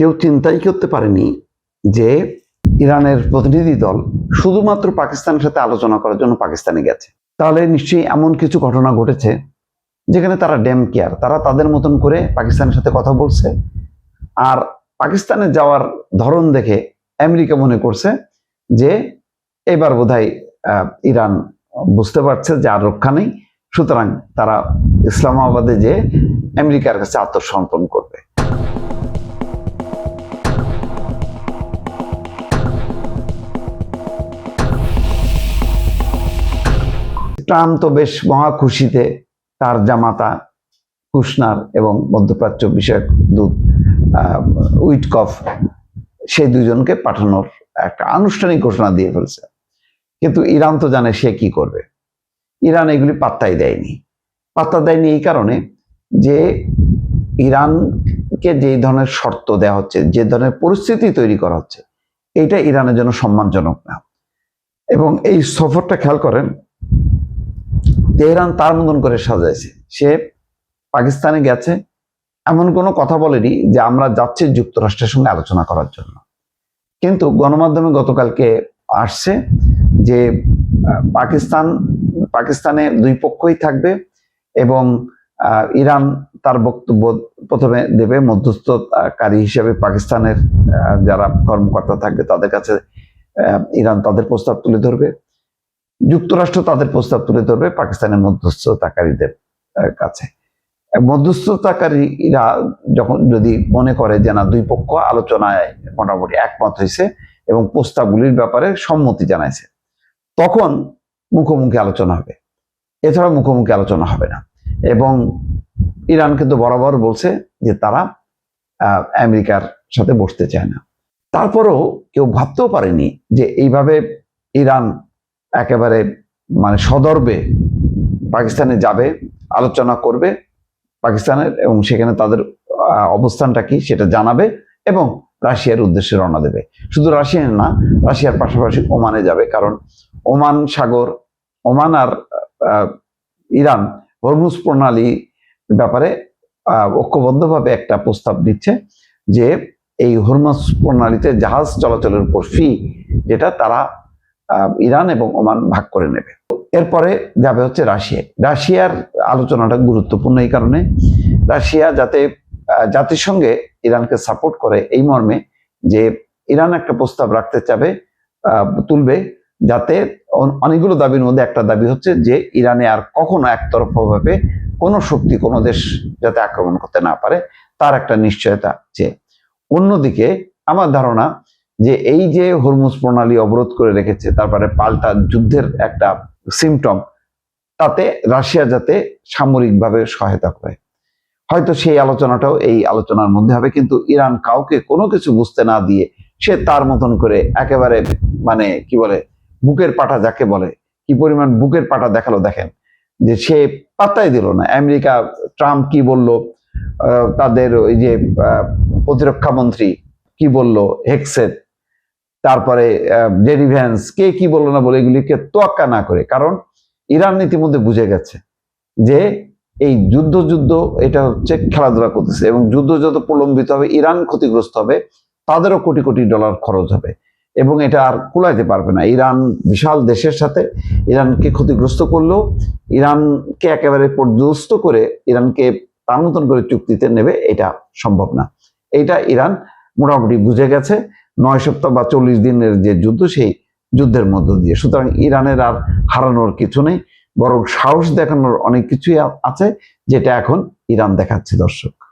কেউ চিন্তাই করতে পারেনি যে ইরানের প্রতিনিধি দল শুধুমাত্র পাকিস্তানের সাথে আলোচনা করার জন্য পাকিস্তানে গেছে। তাহলে নিশ্চয়ই এমন কিছু ঘটনা ঘটেছে যেখানে তারা ড্যাম কেয়ার, তারা তাদের মতন করে পাকিস্তানের সাথে কথা বলছে। আর পাকিস্তানে যাওয়ার ধরন দেখে আমেরিকা মনে করছে যে এবার বোধহয় ইরান বুঝতে পারছে যে আর রক্ষা নেই, সুতরাং তারা ইসলামাবাদে যে আমেরিকার কাছে আত্মসমর্পণ করবে। ট্রাম্প তো বেশ মহা খুশিতে তার জামাতা কুশনার এবং মধ্যপ্রাচ্য বিষয়ক দূত উইটকফ সেই দুজনকে পাঠানোর একটা আনুষ্ঠানিক ঘোষণা দিয়ে ফেলছে। কিন্তু ইরান তো জানে সে কি করবে। ইরান এগুলি পাত্তাই দেয়নি। পাত্তা দেয়নি এই কারণে যে ইরানকে যে ধরনের শর্ত দেওয়া হচ্ছে, যে ধরনের পরিস্থিতি তৈরি করা হচ্ছে, এইটা ইরানের জন্য সম্মানজনক না। এবং এই সফরটা খেয়াল করেন, তেহরান তার মতন করে সাজাইছে। সে পাকিস্তানে গেছে, এমন কোনো কথা বলেনি যে আমরা যাচ্ছি যুক্তরাষ্ট্রের সঙ্গে আলোচনা করার জন্য। কিন্তু গণমাধ্যমে গতকালকে আসছে যে পাকিস্তানে দুই পক্ষই থাকবে এবং ইরান তার বক্তব্য প্রথমে দেবে, মধ্যস্থতাকারী হিসেবে পাকিস্তানের যারা কর্মকর্তা থাকবে তাদের কাছে ইরান তাদের প্রস্তাব তুলে ধরবে, যুক্তরাষ্ট্র তাদের প্রস্তাব তুলে ধরবে পাকিস্তানের মধ্যস্থতাকারীদের কাছে। মধ্যস্থতাকারীরা যখন যদি মনে করে যে না, দুই পক্ষ আলোচনায় মোটামুটি একমত হয়েছে এবং প্রস্তাবগুলির ব্যাপারে সম্মতি জানাইছে, তখন মুখোমুখি আলোচনা হবে। এছাড়া মুখোমুখি আলোচনা হবে না। এবং ইরান কিন্তু বরাবর বলছে যে তারা আমেরিকার সাথে বসতে চায় না। তারপরেও কেউ ভাবতেও পারেনি যে এইভাবে ইরান একেবারে সদর্বে পাকিস্তানে যাবে, আলোচনা করবে পাকিস্তানের, এবং সেখানে তাদের অবস্থানটা কি সেটা জানাবে এবং রাশিয়ার উদ্দেশ্যে রওনা দেবে। শুধু রাশিয়া না, রাশিয়ার পাশাপাশি ওমানে যাবে, কারণ ওমান আর ইরান হরমুজ প্রণালী ব্যাপারে ঐক্যবদ্ধভাবে একটা প্রস্তাব দিচ্ছে যে এই হরমুজ প্রণালীতে জাহাজ চলাচলের উপর ফি, যেটা তারা ইরান এবং ওমান ভাগ করে নেবে। এরপরে যাবে হচ্ছে রাশিয়ার আলোচনাটা গুরুত্বপূর্ণ এই কারণে, রাশিয়া যাতে জাতিসংঘে ইরানকে সাপোর্ট করে এই মর্মে যে ইরান একটা প্রস্তাব রাখতে তুলবে, যাতে অনেকগুলো দাবির মধ্যে একটা দাবি হচ্ছে যে ইরানে আর কখনো একতরফাভাবে কোনো শক্তি, কোনো দেশ যাতে আক্রমণ করতে না পারে, তার একটা নিশ্চয়তা চেয়ে। অন্যদিকে আমার ধারণা যে এই যে হরমুজ প্রণালী অবরোধ করে রেখেছে, তারপরে পাল্টা যুদ্ধের একটা সিমটম, তাতে রাশিয়া যাতে সামরিকভাবে সহায়তা করে, হয়তো সেই আলোচনাটাও এই আলোচনার মধ্যে হবে। কিন্তু ইরান কাউকে কোনো কিছু বুঝতে না দিয়ে সে তার মতন করে একেবারে কি বলে, বুকের পাটা যাকে বলে, কি পরিমাণ বুকের পাটা দেখালো দেখেন, যে সে পাত্তাই দিল না। আমেরিকা, ট্রাম্প কি বলল, তাদের ওই যে প্রতিরক্ষা মন্ত্রী কি বলল, হেক্সেট, তারপরে জেডি ভ্যান্স, কে কি বললো না বলে এগুলিকে তোয়াক্কা না করে, কারণ ইরান ইতিমধ্যে বুঝে গেছে যে এই যুদ্ধ এটা হচ্ছে খেলাধুলা করতেছে, এবং যুদ্ধ যত প্রলম্বিত হবে ইরান ক্ষতিগ্রস্ত হবে, তাদেরও কোটি কোটি ডলার খরচ হবে এবং এটা আর কুলাইতে পারবে না। ইরান বিশাল দেশের সাথে ইরানকে ক্ষতিগ্রস্ত করলেও ইরানকে একেবারে পর্যস্ত করে ইরানকে তার মতন করে চুক্তিতে নেবে, এটা সম্ভব না। এইটা ইরান মোটামুটি বুঝে গেছে 9 সপ্তাহ বা 40 দিনের যে যুদ্ধ, সেই যুদ্ধের মধ্য দিয়ে। সুতরাং ইরানের আর হারানোর কিছু নেই, বরং সাহস দেখানোর অনেক কিছুই আছে, যেটা এখন ইরান দেখাচ্ছে। দর্শক।